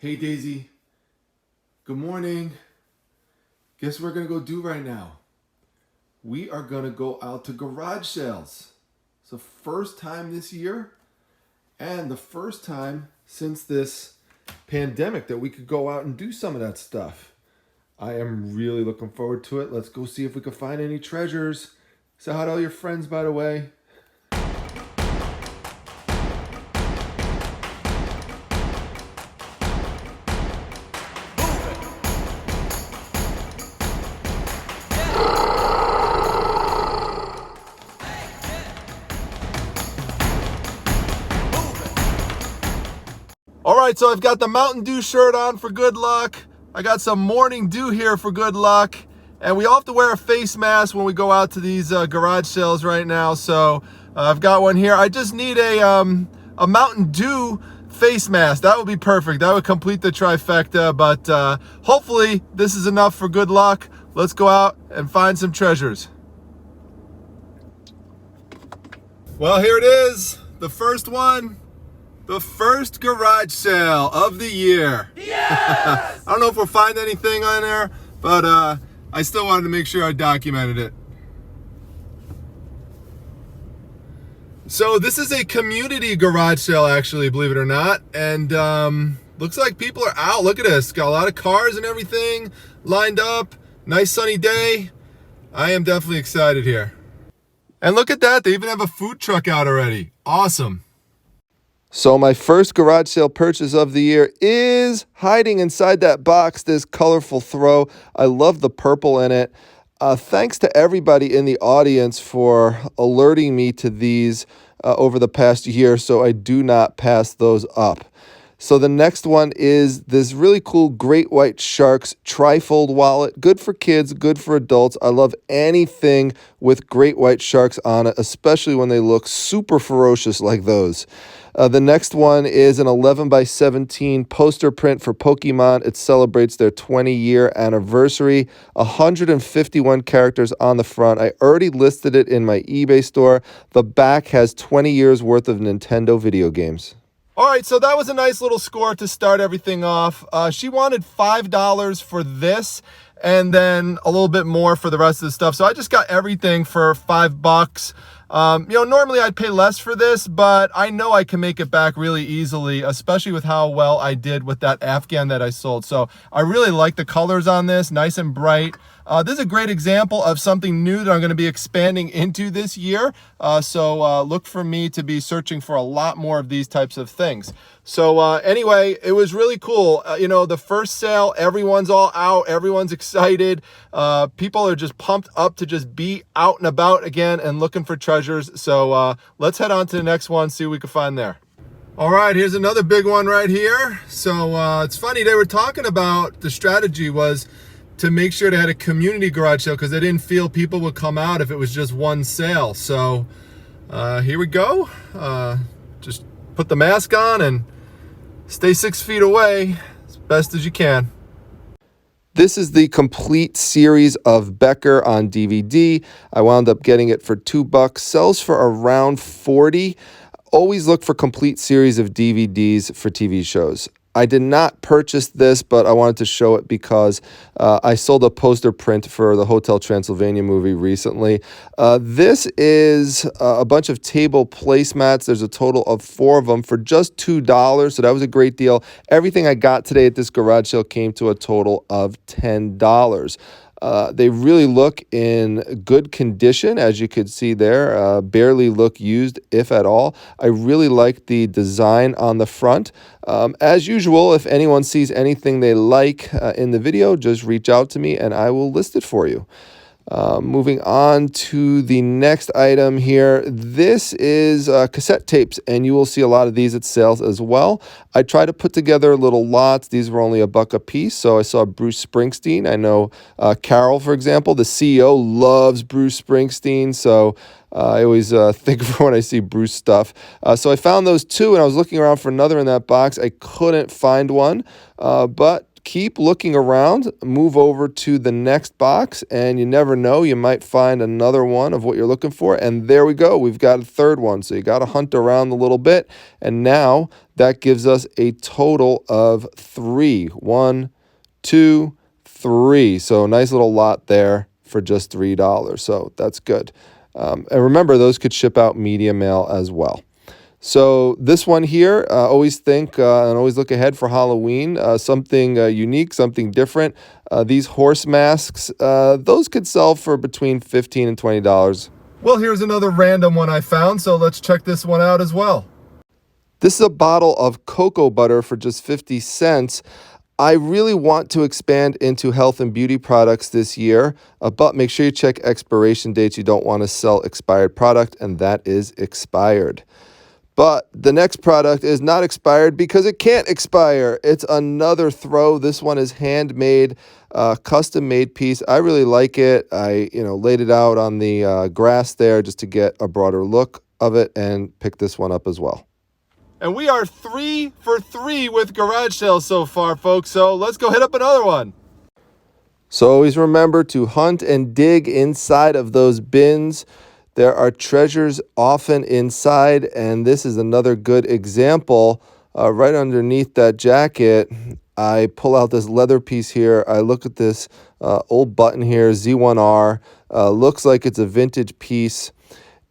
Hey Daisy, good morning. Guess what we're gonna go do right now? We are gonna go out to garage sales. It's the first time this year and the first time since this pandemic that we could go out and do some of that stuff. I am really looking forward to it. Let's go see if we can find any treasures. Say hi to all your friends, by the way. All right, so I've got the Mountain Dew shirt on for good luck. I got some Morning Dew here for good luck. And we all have to wear a face mask when we go out to these garage sales right now. So I've got one here. I just need a Mountain Dew face mask. That would be perfect. That would complete the trifecta. But hopefully this is enough for good luck. Let's go out and find some treasures. Well, here it is. The first one. The first garage sale of the year. Yes! I don't know if we'll find anything on there, but I still wanted to make sure I documented it. So this is a community garage sale, actually, believe it or not. And looks like people are out. Look at this. Got a lot of cars and everything lined up. Nice sunny day. I am definitely excited here. And look at that. They even have a food truck out already. Awesome. So my first garage sale purchase of the year is hiding inside that box, this colorful throw. I love the purple in it. Thanks to everybody in the audience for alerting me to these over the past year, so I do not pass those up. So the next one is this really cool Great White Sharks Trifold wallet. Good for kids, good for adults. I love anything with Great White Sharks on it, especially when they look super ferocious like those. The next one is an 11x17 poster print for Pokemon. It celebrates their 20-year anniversary. 151 characters on the front. I already listed it in my eBay store. The back has 20 years worth of Nintendo video games. All right, so that was a nice little score to start everything off. She wanted $5 for this and then a little bit more for the rest of the stuff. So I just got everything for $5. Normally I'd pay less for this, but I know I can make it back really easily, especially with how well I did with that Afghan that I sold. So I really like the colors on this, nice and bright. This is a great example of something new that I'm going to be expanding into this year. So look for me to be searching for a lot more of these types of things. So anyway, it was really cool. The first sale, everyone's all out. Everyone's excited. People are just pumped up to just be out and about again and looking for treasures. So let's head on to the next one, see what we can find there. All right, here's another big one right here. So it's funny, they were talking about the strategy was to make sure they had a community garage sale because they didn't feel people would come out if it was just one sale. So here we go. Just put the mask on and stay 6 feet away as best as you can. This is the complete series of Becker on DVD. I wound up getting it for $2. Sells for around 40. Always look for complete series of DVDs for TV shows. I did not purchase this, but I wanted to show it because I sold a poster print for the Hotel Transylvania movie recently. This is a bunch of table placemats. There's a total of 4 of them for just $2, so that was a great deal. Everything I got today at this garage sale came to a total of $10. They really look in good condition, as you could see there. Barely look used, if at all. I really like the design on the front. As usual, if anyone sees anything they like in the video, just reach out to me and I will list it for you. Moving on to the next item here. This is cassette tapes, and you will see a lot of these at sales as well. I try to put together little lots. These were only $1 a piece, so I saw Bruce Springsteen. I know Carol, for example, the CEO, loves Bruce Springsteen, so I always think of her when I see Bruce stuff. So I found those 2, and I was looking around for another in that box. I couldn't find one, but keep looking around, move over to the next box, and you never know, you might find another one of what you're looking for. And there we go, we've got a third one. So you got to hunt around a little bit, and now that gives us a total of 3. 1, 2, 3. So a nice little lot there for just $3. So that's good. And remember, those could ship out media mail as well. So this one here, always think and always look ahead for Halloween, something unique, something different. These horse masks, those could sell for between $15 and $20. Well, here's another random one I found, so let's check this one out as well. This is a bottle of cocoa butter for just 50 cents. I really want to expand into health and beauty products this year, but make sure you check expiration dates. You don't want to sell expired product, and that is expired. But the next product is not expired because it can't expire. It's another throw. This one is handmade, custom-made piece. I really like it. I laid it out on the grass there just to get a broader look of it and picked this one up as well. And we are 3 for 3 with garage sales so far, folks. So let's go hit up another one. So always remember to hunt and dig inside of those bins. There are treasures often inside, and this is another good example. Right underneath that jacket, I pull out this leather piece here. I look at this old button here, Z1R. Looks like it's a vintage piece.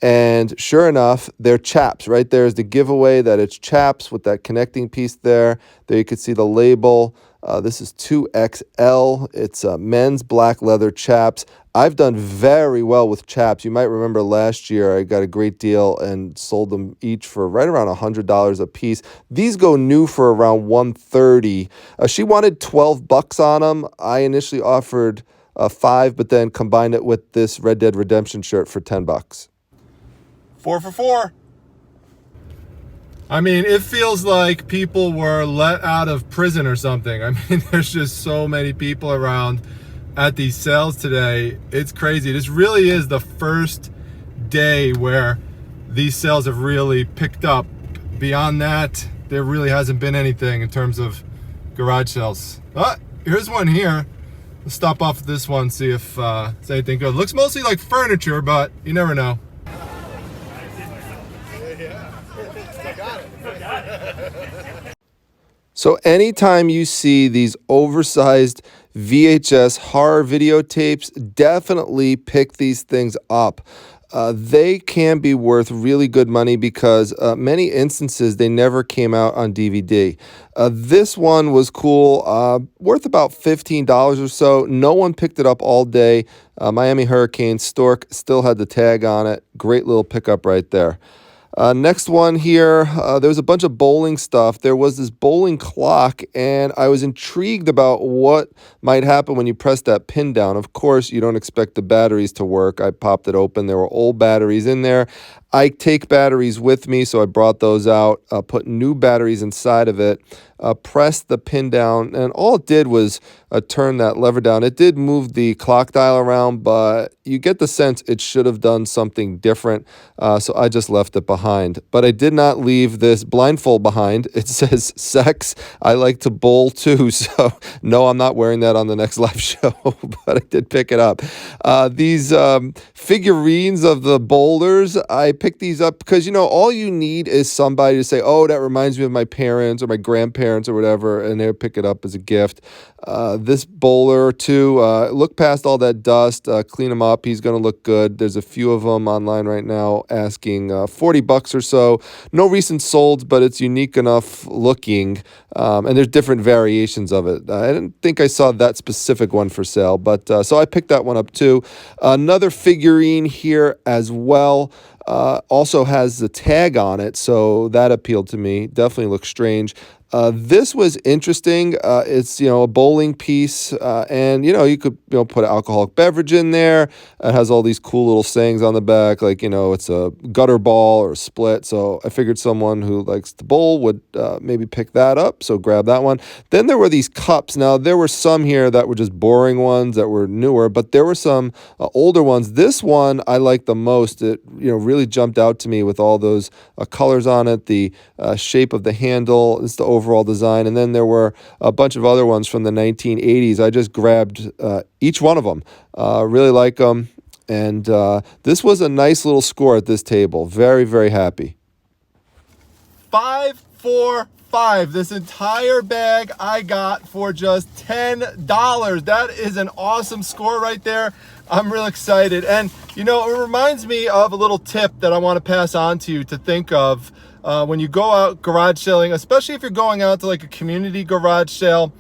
And sure enough, they're Chaps. Right there is the giveaway that it's Chaps with that connecting piece there. There you can see the label. This is 2XL. It's men's black leather Chaps. I've done very well with Chaps. You might remember last year I got a great deal and sold them each for right around $100 a piece. These go new for around $130. She wanted $12 on them. I initially offered $5, but then combined it with this Red Dead Redemption shirt for $10. 4 for 4. I mean, it feels like people were let out of prison or something. I mean, there's just so many people around at these sales today. It's crazy. This really is the first day where these sales have really picked up. Beyond that, there really hasn't been anything in terms of garage sales. Here's one here. Let's stop off at this one, see if it's anything good. Looks mostly like furniture, but you never know. So anytime you see these oversized VHS horror videotapes, definitely pick these things up. They can be worth really good money because many instances they never came out on DVD. This one was cool, worth about $15 or so. No one picked it up all day. Miami Hurricane Stork still had the tag on it. Great little pickup right there. Next one here, there was a bunch of bowling stuff. There was this bowling clock, and I was intrigued about what might happen when you press that pin down. Of course, you don't expect the batteries to work. I popped it open. There were old batteries in there. I take batteries with me, so I brought those out, put new batteries inside of it, pressed the pin down, and all it did was turn that lever down. It did move the clock dial around, but you get the sense it should have done something different, so I just left it behind. But I did not leave this blindfold behind. It says sex. I like to bowl too, so no, I'm not wearing that on the next live show, but I did pick it up. These figurines of the bowlers, I picked these up because, all you need is somebody to say, oh, that reminds me of my parents or my grandparents or whatever, and they'll pick it up as a gift. This bowler, too, look past all that dust, clean him up. He's going to look good. There's a few of them online right now asking $40 or so. No recent solds, but it's unique enough looking, and there's different variations of it. I didn't think I saw that specific one for sale, but so I picked that one up, too. Another figurine here as well. Also has the tag on it, so that appealed to me. Definitely looks strange. This was interesting. It's, a bowling piece, and, you could, put an alcoholic beverage in there. It has all these cool little sayings on the back, like, it's a gutter ball or a split. So I figured someone who likes to bowl would maybe pick that up. So grab that one. Then there were these cups. Now, there were some here that were just boring ones that were newer, but there were some older ones. This one I liked the most. It, really jumped out to me with all those colors on it, the shape of the handle. It's the overall design. And then there were a bunch of other ones from the 1980s. I just grabbed each one of them. Really like them. And this was a nice little score at this table. Very, very happy. 5 for 5. This entire bag I got for just $10. That is an awesome score right there. I'm real excited. And, you know, it reminds me of a little tip that I want to pass on to you to think of when you go out garage selling, especially if you're going out to like a community garage sale.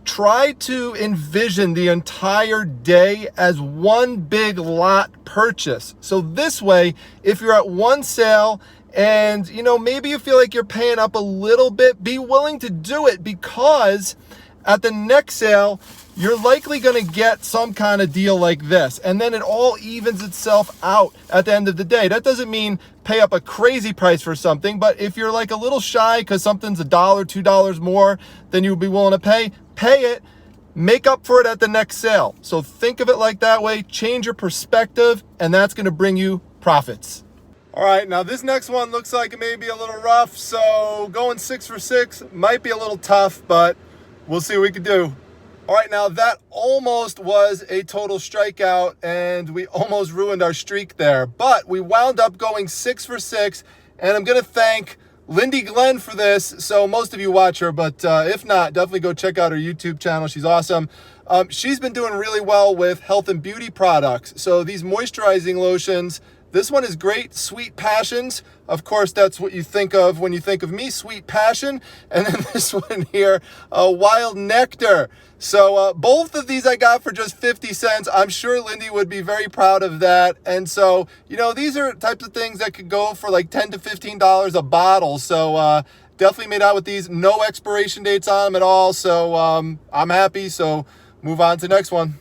Try to envision the entire day as one big lot purchase. So this way, if you're at one sale and, you know, maybe you feel like you're paying up a little bit, be willing to do it, because at the next sale, you're likely going to get some kind of deal like this. And then it all evens itself out at the end of the day. That doesn't mean pay up a crazy price for something, but if you're like a little shy because something's $1, $2 more than you would be willing to pay it, make up for it at the next sale. So think of it like that way, change your perspective, and that's going to bring you profits. All right, now this next one looks like it may be a little rough, so going 6 for 6 might be a little tough, but we'll see what we can do. All right, now that almost was a total strikeout, and we almost ruined our streak there, but we wound up going 6 for 6, and I'm going to thank Lindy Glenn for this. So most of you watch her, but if not, definitely go check out her YouTube channel. She's awesome. She's been doing really well with health and beauty products. So these moisturizing lotions, this one is great, Sweet Passions. Of course, that's what you think of when you think of me, Sweet Passion. And then this one here, Wild Nectar. So both of these I got for just 50 cents. I'm sure Lindy would be very proud of that. And so, you know, these are types of things that could go for like $10 to $15 a bottle. So definitely made out with these. No expiration dates on them at all. So I'm happy. So move on to the next one.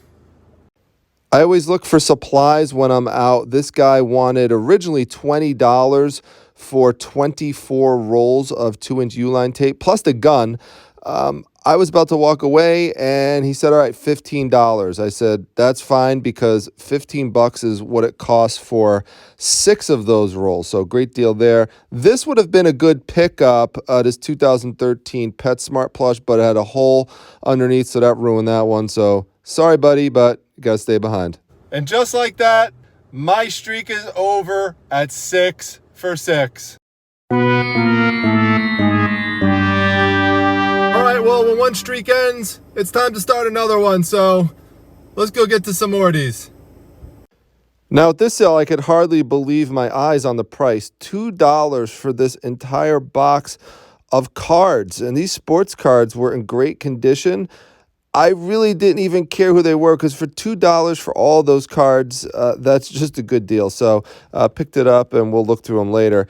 I always look for supplies when I'm out. This guy wanted originally $20 for 24 rolls of 2-inch U-line tape, plus the gun. I was about to walk away, and he said, all right, $15. I said, that's fine, because $15 is what it costs for 6 of those rolls. So great deal there. This would have been a good pickup, this 2013 PetSmart plush, but it had a hole underneath, so that ruined that one. So sorry, buddy, but you got to stay behind. And just like that, my streak is over at 6 for 6. All right, well, when one streak ends, it's time to start another one. So let's go get to some more of these. Now, at this sale, I could hardly believe my eyes on the price. $2 for this entire box of cards. And these sports cards were in great condition. I really didn't even care who they were, because for $2 for all those cards, that's just a good deal. So picked it up, and we'll look through them later.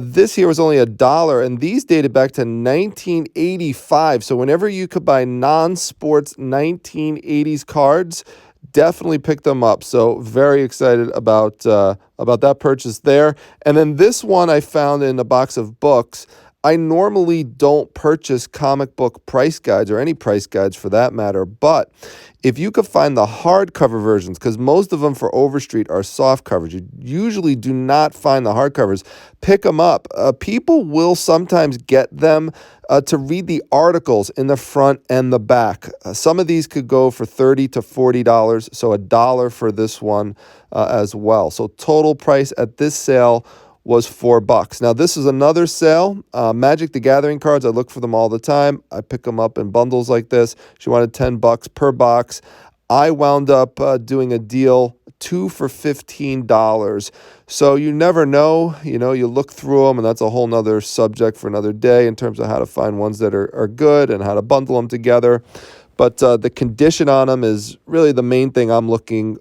This here was only $1, and these dated back to 1985. So whenever you could buy non-sports 1980s cards, definitely pick them up. So very excited about that purchase there. And then this one I found in a box of books. I normally don't purchase comic book price guides, or any price guides for that matter, but if you could find the hardcover versions, because most of them for Overstreet are soft covers, you usually do not find the hardcovers, pick them up. People will sometimes get them to read the articles in the front and the back. Some of these could go for $30 to $40, so $1 for this one as well. So total price at this sale was $4. Now, this is another sale. Magic the Gathering cards, I look for them all the time. I pick them up in bundles like this. She wanted $10 per box. I wound up doing a deal, 2 for $15. So you never know. You know, you look through them, and that's a whole nother subject for another day in terms of how to find ones that are good and how to bundle them together. But the condition on them is really the main thing I'm looking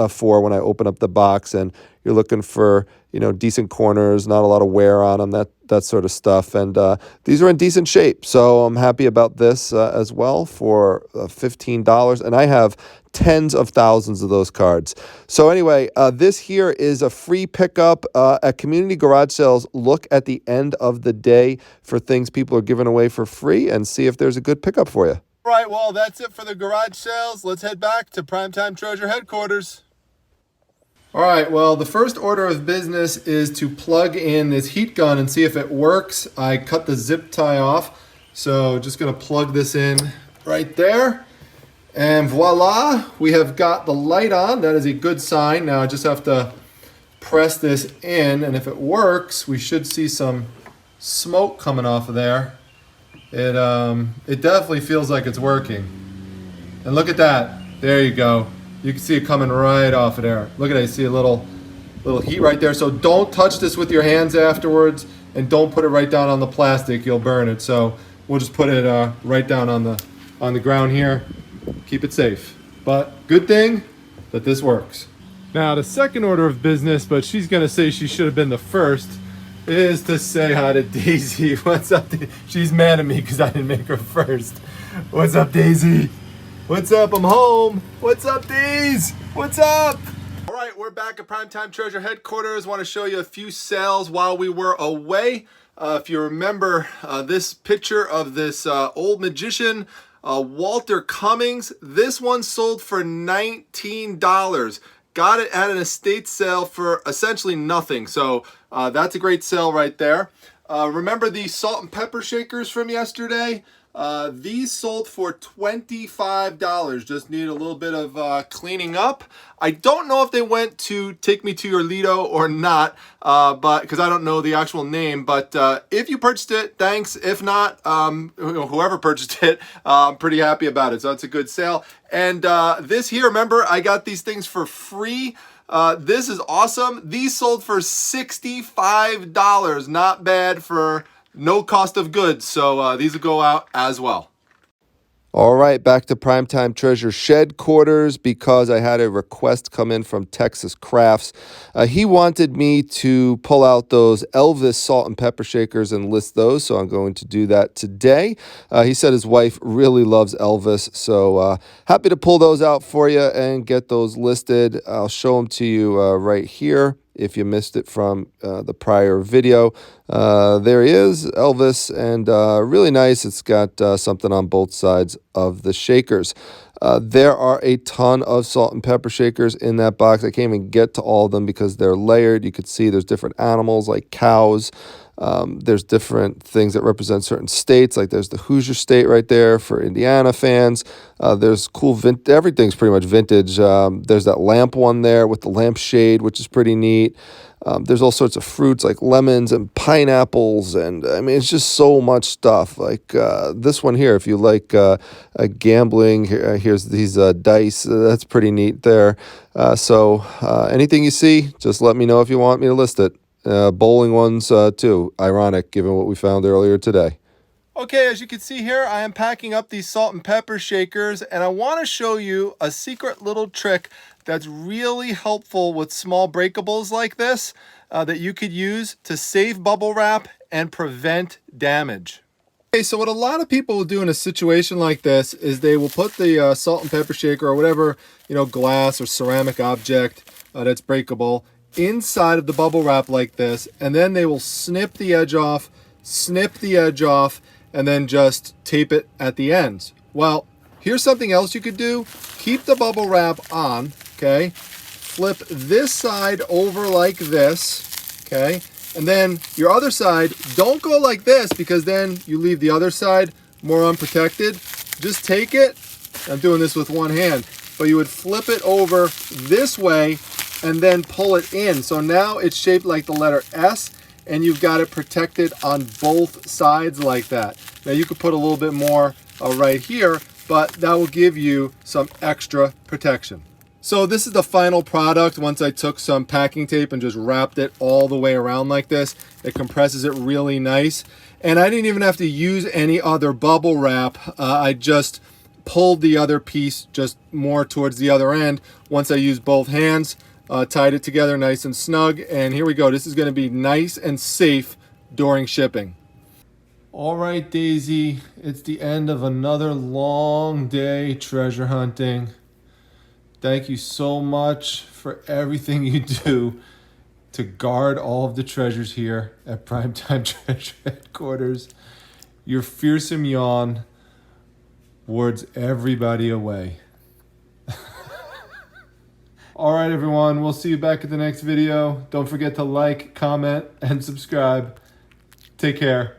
for when I open up the box. And you're looking for, you know, decent corners, not a lot of wear on them, that sort of stuff. And these are in decent shape. So I'm happy about this as well for $15. And I have tens of thousands of those cards. So anyway, this here is a free pickup at community garage sales. Look at the end of the day for things people are giving away for free and see if there's a good pickup for you. All right, well, that's it for the garage sales. Let's head back to Primetime Treasure headquarters. All right, well, the first order of business is to plug in this heat gun and see if it works. I cut the zip tie off. So just gonna plug this in right there. And voila, we have got the light on. That is a good sign. Now I just have to press this in, and if it works, we should see some smoke coming off of there. It definitely feels like it's working. And look at that. There you go. You can see it coming right off of there. Look at it. You see a little heat right there. So don't touch this with your hands afterwards, and don't put it right down on the plastic. You'll burn it. So we'll just put it right down on the ground here. Keep it safe. But good thing that this works. Now the second order of business, but she's gonna say she should have been the first, is to say hi to Daisy. What's up? She's mad at me because I didn't make her first. What's up, Daisy? What's up? I'm home. What's up, Daisy? What's up? All right, we're back at Primetime Treasure headquarters. Want to show you a few sales while we were away. If you remember this picture of this old magician, Walter Cummings, this one sold for $19. Got it at an estate sale for essentially nothing. So that's a great sale right there. Remember the salt and pepper shakers from yesterday? These sold for $25. Just need a little bit of cleaning up. I don't know if they went to Take Me to Your Lido or not, but because I don't know the actual name. But if you purchased it, thanks. If not, whoever purchased it, I'm pretty happy about it. So that's a good sale. And this here, remember, I got these things for free. This is awesome. These sold for $65. Not bad for no cost of goods. So these will go out as well. All right, back to Primetime Treasure shed quarters because I had a request come in from Texas Crafts. He wanted me to pull out those Elvis salt and pepper shakers and list those, so I'm going to do that today. He said his wife really loves Elvis, so happy to pull those out for you and get those listed. I'll show them to you right here. If you missed it from the prior video, there he is, Elvis, and really nice. It's got something on both sides of the shakers. There are a ton of salt and pepper shakers in that box. I can't even get to all of them because they're layered. You could see there's different animals like cows. There's different things that represent certain states, like there's the Hoosier state right there for Indiana fans. There's cool, everything's pretty much vintage. There's that lamp one there with the lampshade, which is pretty neat. There's all sorts of fruits like lemons and pineapples, and I mean, it's just so much stuff. Like this one here, if you like gambling, here's these dice. That's pretty neat there. So anything you see, just let me know if you want me to list it. Bowling ones too. Ironic, given what we found earlier today. Okay, as you can see here, I am packing up these salt and pepper shakers, and I want to show you a secret little trick that's really helpful with small breakables like this that you could use to save bubble wrap and prevent damage. Okay, so what a lot of people will do in a situation like this is they will put the salt and pepper shaker or whatever, glass or ceramic object that's breakable inside of the bubble wrap like this, and then they will snip the edge off, and then just tape it at the ends. Well, here's something else you could do. Keep the bubble wrap on, okay? Flip this side over like this, okay? And then your other side, don't go like this because then you leave the other side more unprotected. Just take it, I'm doing this with one hand, but you would flip it over this way and then pull it in. So now it's shaped like the letter S, and you've got it protected on both sides like that. Now you could put a little bit more right here, but that will give you some extra protection. So this is the final product. Once I took some packing tape and just wrapped it all the way around like this, it compresses it really nice. And I didn't even have to use any other bubble wrap. I just pulled the other piece just more towards the other end. Once I used both hands, tied it together nice and snug, and here we go. This is going to be nice and safe during shipping. All right, Daisy, it's the end of another long day treasure hunting. Thank you so much for everything you do to guard all of the treasures here at Primetime Treasure headquarters. Your fearsome yawn wards everybody away. All right, everyone, we'll see you back at the next video. Don't forget to like, comment, and subscribe. Take care.